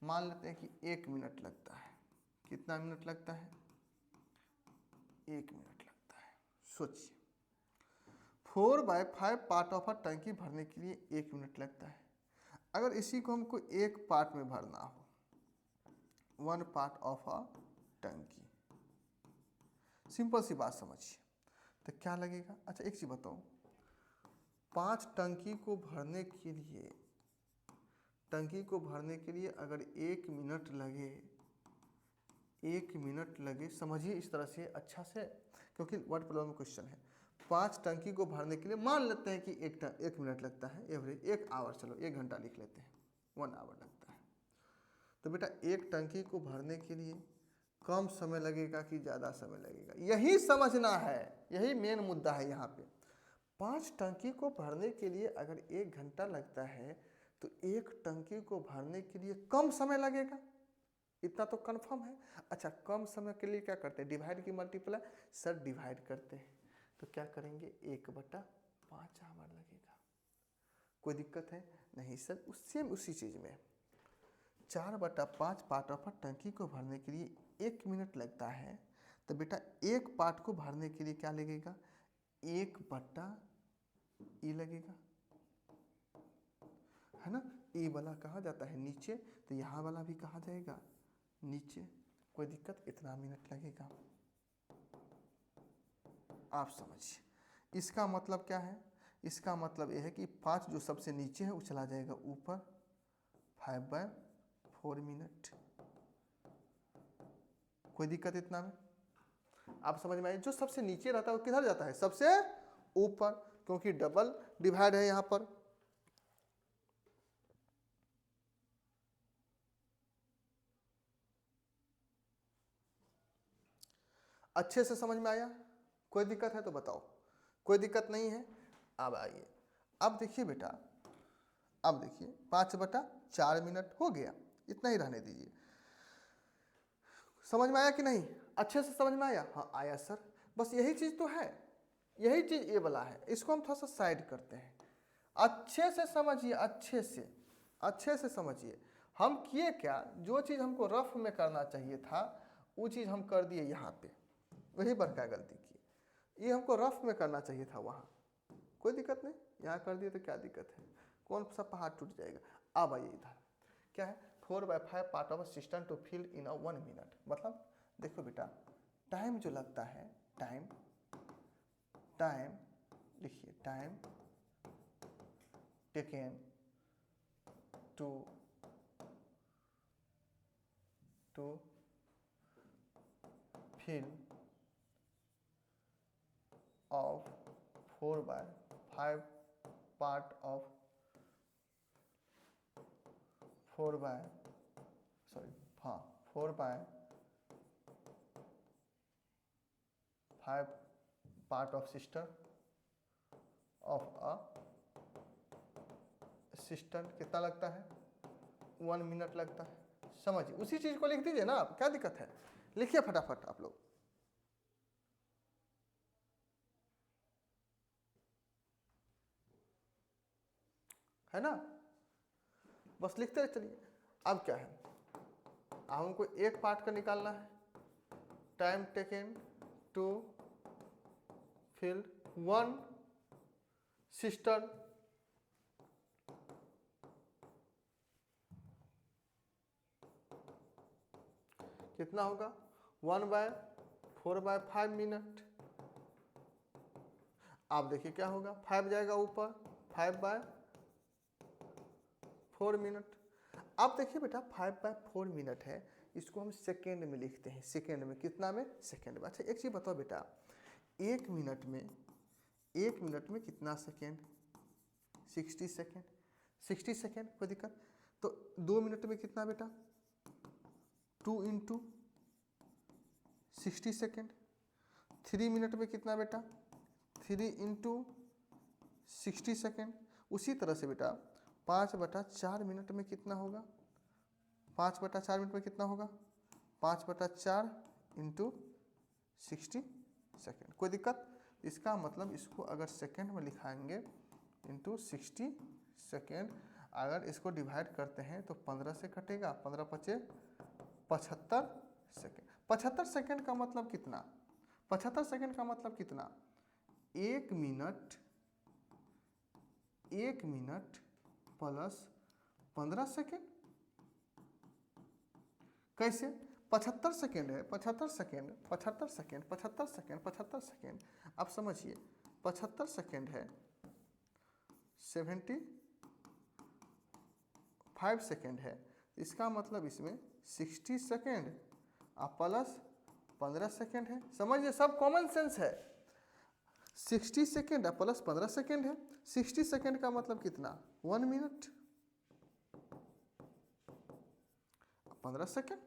मान लेते हैं कि 1 मिनट लगता है। कितना मिनट लगता है, 1 मिनट लगता है। सोचिए 4 बाय 5 पार्ट ऑफ अ टंकी भरने के लिए 1 मिनट लगता है। अगर इसी को हमको एक पार्ट में भरना हो, 1 पार्ट ऑफ अ टंकी, सिंपल सी बात समझिए, तो क्या लगेगा। अच्छा एक चीज बताओ, 5 टंकी को भरने के लिए, टंकी को भरने के लिए अगर 1 मिनट लगे, 1 मिनट लगे, समझिए इस तरह से अच्छा से, क्योंकि वर्ड प्रॉब्लम में क्वेश्चन है। 5 टंकी को भरने के लिए मान लेते हैं कि 1 मिनट लगता है, एवरेज 1 आवर, चलो 1 घंटा लिख लेते हैं, 1 आवर लगता है। तो बेटा एक टंकी को भरने के लिए कम समय लगेगा कि ज़्यादा समय लगेगा, यही समझना है, यही मेन मुद्दा है यहाँ पे। 5 टंकी को भरने के लिए अगर 1 घंटा लगता है तो एक टंकी को भरने के लिए कम समय लगेगा, इतना तो कंफर्म है। अच्छा कम समय के लिए क्या करते हैं, डिवाइड की मल्टीप्लाई, सर डिवाइड करते हैं तो क्या करेंगे, 1/5 आवर लगेगा। कोई दिक्कत है नहीं सर, उसी चीज़ में 4/5 पार्ट ऑफ टंकी को भरने के लिए 1 मिनट लगता है, तो बेटा एक पार्ट को भरने के लिए क्या लगेगा, 1/E लगेगा, है ना। ए वाला कहाँ जाता है, नीचे, तो यहाँ वाला भी कहाँ जाएगा, नीचे। कोई दिक्कत, इतना मिनट लगेगा। आप समझिए इसका मतलब क्या है, इसका मतलब यह है कि 5 जो सबसे नीचे है वो चला जाएगा ऊपर, 5/4 मिनट। कोई दिक्कत इतना में, आप समझ में आए। जो सबसे नीचे रहता है वो किधर जाता है, सबसे ऊपर, क्योंकि डबल डिवाइड है यहां पर। अच्छे से समझ में आया, कोई दिक्कत है तो बताओ, कोई दिक्कत नहीं है। अब आइए, अब देखिए बेटा, अब देखिए 5/4 मिनट हो गया, इतना ही रहने दीजिए। समझ में आया कि नहीं, अच्छे से समझ में आया, हाँ आया सर। बस यही चीज़ तो है, यही चीज़ ये वाला है, इसको हम थोड़ा सा साइड करते हैं। अच्छे से समझिए, अच्छे से समझिए। हम किए क्या, जो चीज़ हमको रफ में करना चाहिए था वो चीज़ हम कर दिए यहाँ पे, वही बड़का गलती की। ये हमको रफ में करना चाहिए था वहाँ, कोई दिक्कत नहीं, यहाँ कर दिए तो क्या दिक्कत है, कौन सा पहाड़ टूट जाएगा। अब आइए इधर, क्या है, 4/5 part of system to fill in 1 minute. मतलब देखो बेटा, टाइम जो लगता है, टाइम लिखिए, time taken to fill of 4/5 part of 4/5 part of system of a system कितना लगता है, 1 मिनट लगता है। समझिए, उसी चीज को लिख दीजिए ना आप, क्या दिक्कत है, लिखिए फटाफट आप लोग। है ना, बस लिखते चलिए। अब क्या है, हमको एक पार्ट का निकालना है, time taken to fill 1 system, कितना होगा, 1/4/5 मिनट। आप देखिए क्या होगा, 5 जाएगा ऊपर, 5/4 मिनट। आप देखिए बेटा 5/4 मिनट है, इसको हम सेकेंड में लिखते हैं, सेकेंड में, कितना में, सेकेंड में। अच्छा एक चीज़ बताओ बेटा, 1 मिनट में कितना सेकेंड, 60 सेकेंड, 60 सेकेंड कोई दिक्कत। तो 2 मिनट में कितना बेटा, 2 × 60 सेकेंड। 3 मिनट में कितना बेटा, 3 × 60 सेकेंड। उसी तरह से बेटा 5/4 मिनट में कितना होगा, 5/4 मिनट में कितना होगा, 5/4 × 60 सेकेंड। कोई दिक्कत। इसका मतलब इसको अगर सेकेंड में लिखाएंगे इंटू 60 सेकेंड, अगर इसको डिवाइड करते हैं तो 15 से कटेगा, 15 × 5 = 75 सेकेंड। 75 सेकेंड का मतलब कितना, 75 सेकेंड का मतलब कितना, 1 मिनट प्लस 15 सेकेंड। कैसे, 75 सेकेंड है, 75 सेकेंड, 75 सेकेंड, 75 सेकेंड, 75 सेकेंड। आप समझिए 75 सेकेंड है, 75 सेकेंड है, इसका मतलब इसमें 60 सेकेंड प्लस 15 सेकेंड है। समझिए सब कॉमन सेंस है। 60 सेकेंड प्लस 15 सेकेंड है। 60 सेकेंड का मतलब कितना, 1 मिनट। 15 second,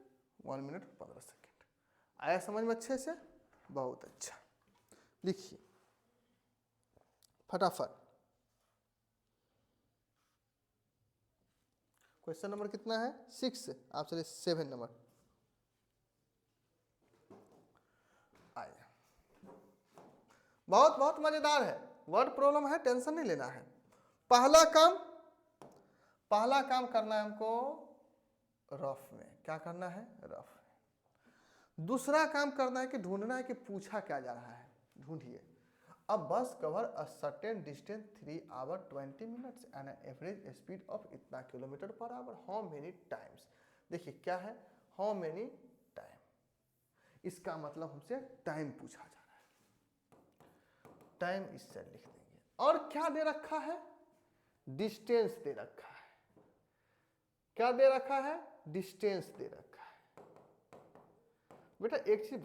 1 minute 15 second. आया समझ में अच्छे से, बहुत अच्छा। लिखिए फटाफट। क्वेश्चन नंबर कितना है, 6। आप चलिए 7 नंबर आया। बहुत बहुत मजेदार है, वर्ड प्रॉब्लम है, टेंशन नहीं लेना है। पहला काम करना है हमको रफ में। क्या करना है, रफ में। दूसरा काम करना है कि ढूंढना है कि पूछा क्या जा रहा है, ढूंढिए। अब bus cover a certain distance 3 hour 20 minutes and average speed of इतना km/h, हाउ मेनी टाइम्स। देखिए क्या है, हाउ मेनी टाइम, इसका मतलब हमसे टाइम पूछा जा रहा है। टाइम इससे लिख देंगे। और क्या दे रखा है, डिस्टेंस दे रखा है। क्या दे रखा है, डिस्टेंस दे रखा है। बेटा एक चीज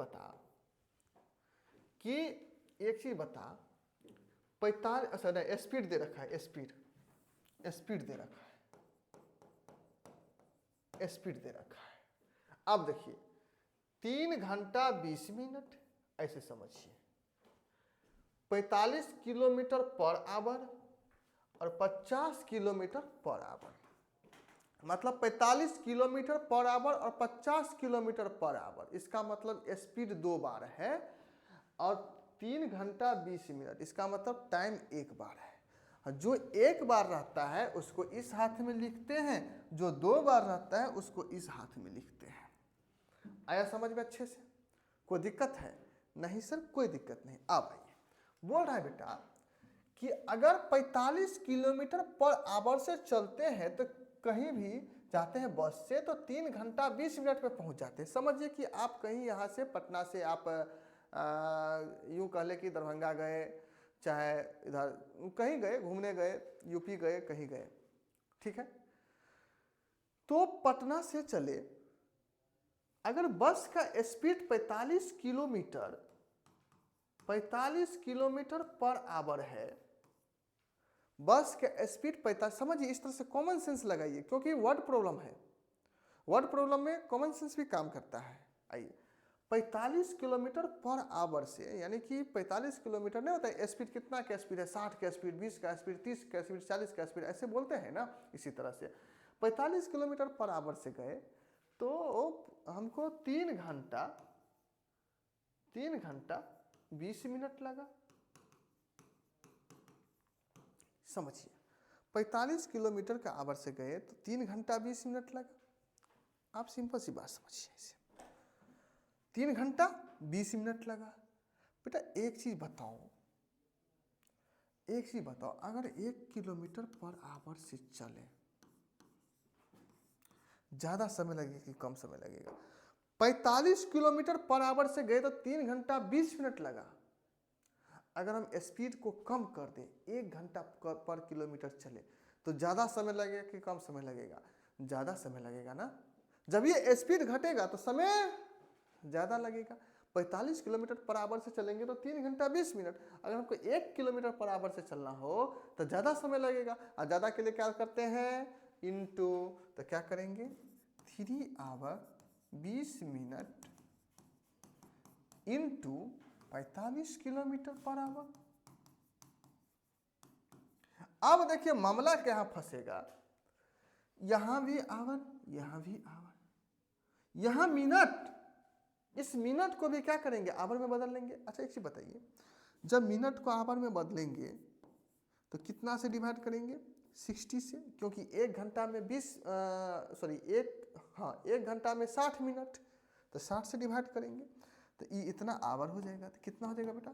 बता, 45, अच्छा नहीं, स्पीड दे रखा है, स्पीड दे रखा है, स्पीड दे रखा है। अब देखिए 3 घंटा 20 मिनट, ऐसे समझिए 45 km/h और 50 km/h, मतलब 45 km/h और 50 km/h। इसका मतलब स्पीड 2 बार है और 3 घंटा 20 मिनट, इसका मतलब टाइम 1 बार है। जो 1 बार रहता है उसको इस हाथ में लिखते हैं, जो 2 बार रहता है उसको इस हाथ में लिखते हैं। आया समझ में अच्छे से, कोई दिक्कत है? नहीं सर कोई दिक्कत नहीं। अब आइए, बोल रहा है बेटा कि अगर 45 km/h से चलते हैं तो कहीं भी जाते हैं बस से तो 3 घंटा 20 मिनट में पहुंच जाते हैं। समझिए कि आप कहीं यहाँ से पटना से आप यूँ कह लें कि दरभंगा गए, चाहे इधर कहीं गए, घूमने गए, यूपी गए, कहीं गए, ठीक है। तो पटना से चले, अगर बस का स्पीड 45 km/h है, बस का स्पीड 45, समझिए इस तरह से कॉमन सेंस लगाइए, क्योंकि वर्ड प्रॉब्लम है। वर्ड प्रॉब्लम में कॉमन सेंस भी काम करता है। आइए 45 km/h से, यानी कि 45 किलोमीटर नहीं होता है, स्पीड कितना का स्पीड है, 60 का स्पीड, 20 का स्पीड, 30 का स्पीड, 40 का स्पीड, ऐसे बोलते हैं ना। इसी तरह से 45 km/h से गए तो हमको 3 घंटा 20 मिनट लगा। समझिए 45 km/h से गए तो 3 घंटा 20 मिनट लगा। आप सिंपल सी बात समझिए इसे, 3 घंटा 20 मिनट लगा। बेटा एक चीज बताओ, अगर 1 km/h से चले, ज्यादा समय लगेगा कि कम समय लगेगा? 45 km/h से गए तो 3 घंटा 20 मिनट लगा। अगर हम स्पीड को कम कर दें, 1 घंटा पर किलोमीटर चले, तो ज़्यादा समय लगेगा कि कम समय लगेगा? ज़्यादा समय लगेगा ना। जब ये स्पीड घटेगा तो समय ज़्यादा लगेगा। 45 किलोमीटर पर आवर से चलेंगे तो 3 घंटा 20 मिनट। अगर हमको 1 किलोमीटर पर आवर से चलना हो तो ज़्यादा समय लगेगा, और ज़्यादा के लिए क्या करते हैं, इनटू, तो क्या करेंगे 3 hour 20 minute into 45 kilometre per hour. अब देखिए मामला क्या फंसेगा, यहां भी आवर, यहां भी आवर, यहां मिनट, इस मिनट को भी क्या करेंगे आवर में बदल लेंगे। अच्छा एक चीज बताइए, जब मिनट को आवर में बदलेंगे तो कितना से डिवाइड करेंगे, 60 से, क्योंकि 1 घंटा में 1 घंटा में 60 मिनट, तो 60 से डिवाइड करेंगे तो ये इतना आवर हो जाएगा। तो कितना हो जाएगा बेटा,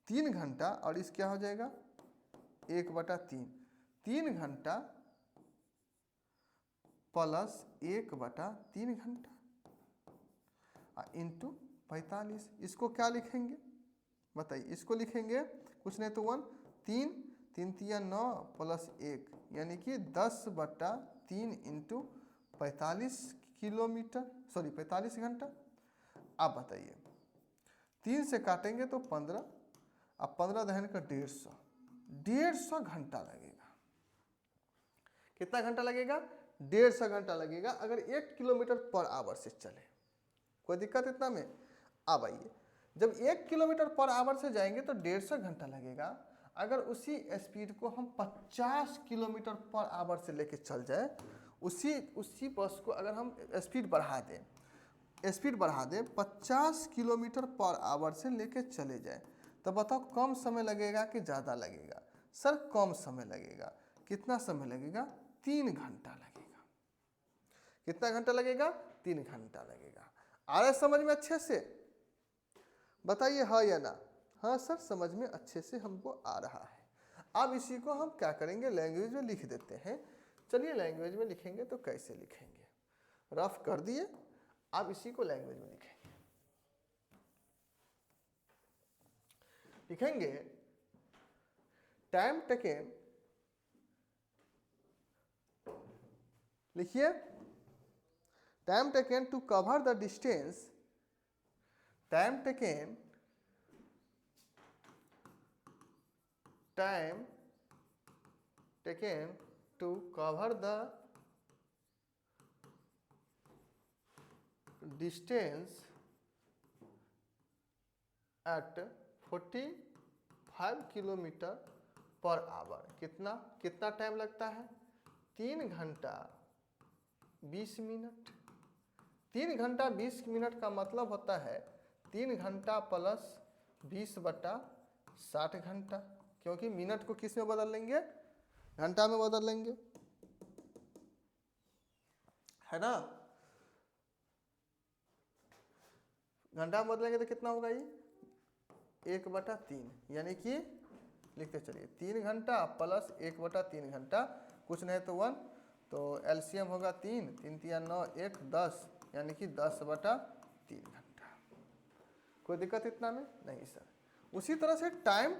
3 घंटा और इस क्या हो जाएगा 1/3, 3 घंटा प्लस 1/3 घंटा इंटू 45। इसको क्या लिखेंगे बताइए, इसको लिखेंगे कुछ नहीं तो 1, 3 3 9 प्लस 1 यानी कि 10/3 इंटू 45 किलोमीटर, सॉरी 45 घंटा। आप बताइए 3 से काटेंगे तो 15, अब 15 दहन का 150 घंटा लगेगा। कितना घंटा लगेगा, 150 घंटा लगेगा अगर 1 किलोमीटर पर आवर से चले। कोई दिक्कत इतना में। अब आइए, जब 1 किलोमीटर पर आवर से जाएंगे तो 150 घंटा लगेगा। अगर उसी स्पीड को हम 50 किलोमीटर पर आवर से लेके चल जाए, उसी बस को अगर हम स्पीड बढ़ा दें 50 किलोमीटर पर आवर से लेके चले जाए, तो बताओ कम समय लगेगा कि ज़्यादा लगेगा। सर कम समय लगेगा। कितना समय लगेगा, 3 घंटा लगेगा। कितना घंटा लगेगा, 3 घंटा लगेगा। आ रहा है समझ में अच्छे से, बताइए हाँ या ना। हाँ सर समझ में अच्छे से हमको आ रहा है। अब इसी को हम क्या करेंगे, लैंग्वेज में लिख देते हैं। चलिए लैंग्वेज में लिखेंगे तो कैसे लिखेंगे, रफ कर दिए, अब इसी को लैंग्वेज में लिखेंगे टाइम टेकन, लिखिए time taken to cover the distance, time taken to cover the distance at 45 kilometre per hour. कितना टाइम लगता है, 3 घंटा 20 मिनट। 3 घंटा 20 मिनट का मतलब होता है 3 घंटा प्लस 20/60 घंटा, क्योंकि मिनट को किस में बदल लेंगे, घंटा में बदल लेंगे, है ना। घंटा में बदलेंगे तो कितना होगा, ये 1/3, यानी कि लिखते चलिए 3 घंटा प्लस 1/3 घंटा, कुछ नहीं तो 1, तो एलसीएम होगा 3 3 3 9 1 10, यानी कि 10/3 घंटा। कोई दिक्कत इतना में नहीं सर। उसी तरह से time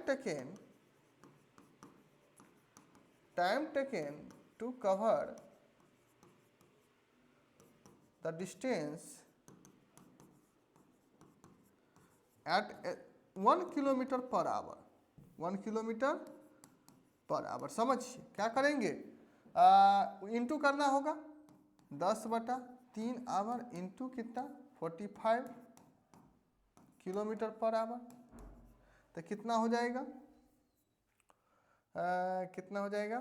taken to cover the distance at 1 kilometre per hour, 1 kilometre per hour. समझिए क्या करेंगे, इंटू करना होगा 10/3 आवर इंटू कितना 45 किलोमीटर पर आवर, तो कितना हो जाएगा, कितना हो जाएगा,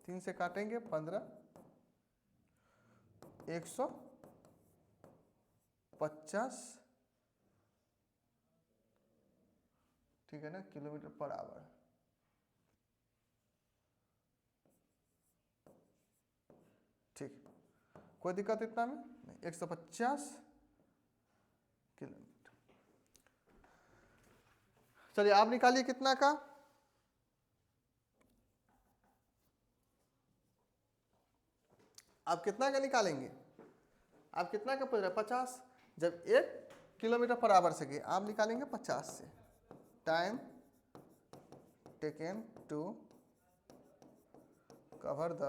3 से काटेंगे 15, 150, ठीक है ना, किलोमीटर पर आवर। ठीक, कोई दिक्कत इतना में नहीं, 150 किलोमीटर। चलिए आप निकालिए कितना का, आप कितना का निकालेंगे, आप कितना का पूछ रहे हैं, 50। जब 1 किलोमीटर पर आवर से गए, आप निकालेंगे 50 से। Time taken to cover the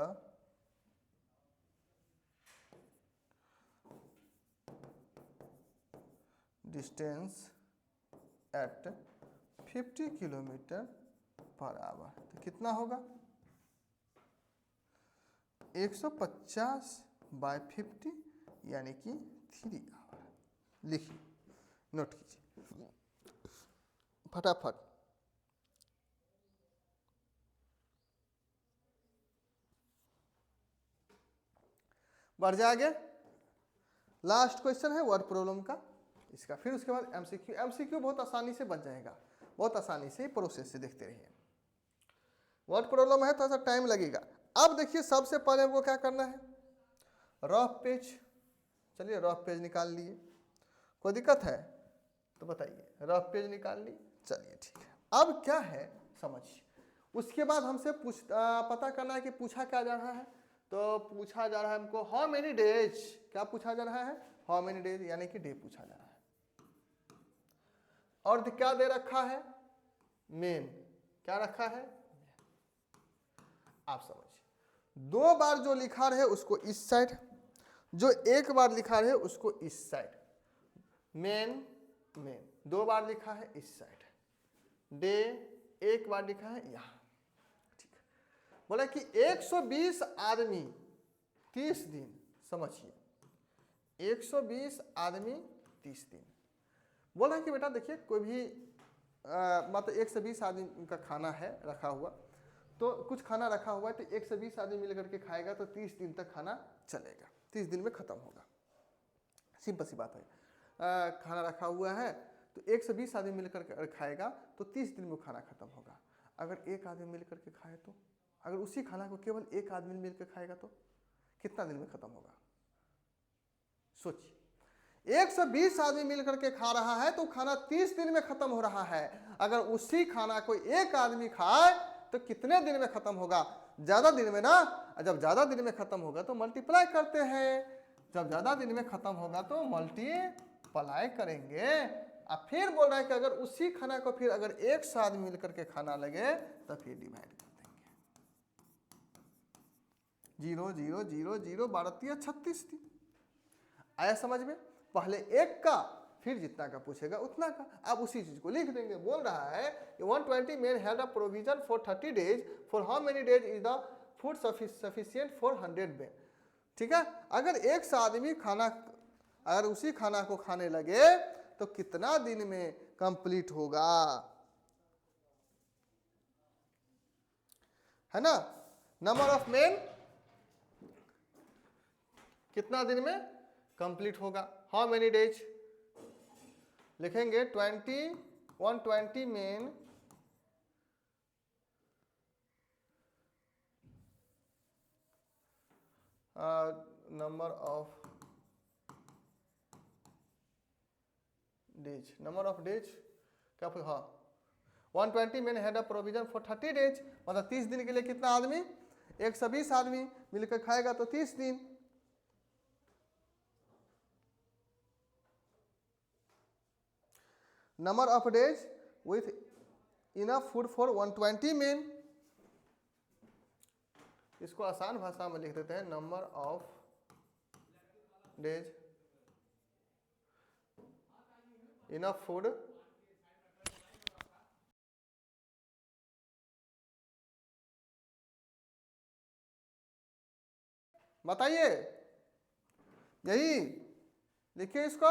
distance at 50 kilometre per hour, तो कितना होगा 150 बाय 50 यानी कि 3 आवर। लिखिए, नोट कीजिए फटाफट। बढ़ जाए आगे। लास्ट क्वेश्चन है वर्ड प्रॉब्लम का इसका, फिर उसके बाद एमसीक्यू। एमसीक्यू बहुत आसानी से बन जाएगा, बहुत आसानी से प्रोसेस से देखते रहिए। वर्ड प्रॉब्लम है, थोड़ा सा टाइम लगेगा। अब देखिए सबसे पहले हमको क्या करना है, रफ पेज। चलिए रफ पेज निकाल लिए, कोई दिक्कत है तो बताइए। रफ पेज निकाल ली, चलिए ठीक है। अब क्या है समझिए, उसके बाद हमसे पता करना है कि पूछा क्या जा रहा है। तो पूछा जा रहा है हमको हाउ मेनी डेज, क्या पूछा जा रहा है, हाउ मेनी डेज यानी कि डे पूछा जा रहा है। और क्या दे रखा है, मेन, क्या रखा है, आप समझिए। 2 बार जो लिखा रहे उसको इस साइड, जो 1 बार लिखा रहे उसको इस साइड। मेन मेन 2 बार लिखा है इस साइड, डे 1 बार लिखा है यहां, ठीक है। बोला कि 120 आदमी 30 दिन, समझिए 120 आदमी 30 दिन। बोला कि बेटा देखिए कोई भी मतलब 120 आदमी का खाना है रखा हुआ, तो कुछ खाना रखा हुआ है तो 120 आदमी मिलकर के खाएगा तो 30 दिन तक खाना चलेगा, 30 दिन में खत्म होगा। सिंपल सी बात है। खाना रखा हुआ है तो 120 आदमी मिलकर के खाएगा तो 30 दिन में खाना खत्म होगा। अगर एक आदमी मिलकर के खाए तो, अगर उसी खाना को केवल एक आदमी मिलकर खाएगा तो कितना दिन में खत्म होगा, सोचिए। 120 आदमी मिलकर के खा रहा है तो खाना 30 दिन में खत्म हो रहा है। अगर उसी खाना को एक आदमी खाए तो कितने दिन में खत्म होगा, ज्यादा दिन में ना। जब ज्यादा दिन में खत्म होगा तो मल्टीप्लाई करते हैं, जब ज्यादा दिन में खत्म होगा तो मल्टीप्लाई करेंगे। अब फिर बोल रहा है कि अगर उसी खाना को फिर अगर 100 आदमी मिलकर के खाना लगे तो फिर डिवाइड कर देंगे। 0 0 0 0 12 36 दिन। आया समझ में, पहले 1 का फिर जितना का पूछेगा उतना का, अब उसी चीज को लिख देंगे। बोल रहा है 120 men had a provision for 30 days, for how many days is the food sufficient for 100 men। ठीक है, अगर 100 आदमी खाना, अगर उसी खाना को खाने लगे तो कितना दिन में कंप्लीट होगा, है ना। नंबर ऑफ मेन कितना दिन में कंप्लीट होगा, हाउ मेनी डेज लिखेंगे 120 main number of days, number of days क्या, हाँ 120 main had a provision for 30 days, मतलब 30 दिन के लिए कितना आदमी, 120 आदमी मिलकर खाएगा तो 30 दिन। Number of days with enough food for 120 main, इसको आसान भाषा में लिख देते हैं number of days enough food बताइए, यही लिखिए इसको।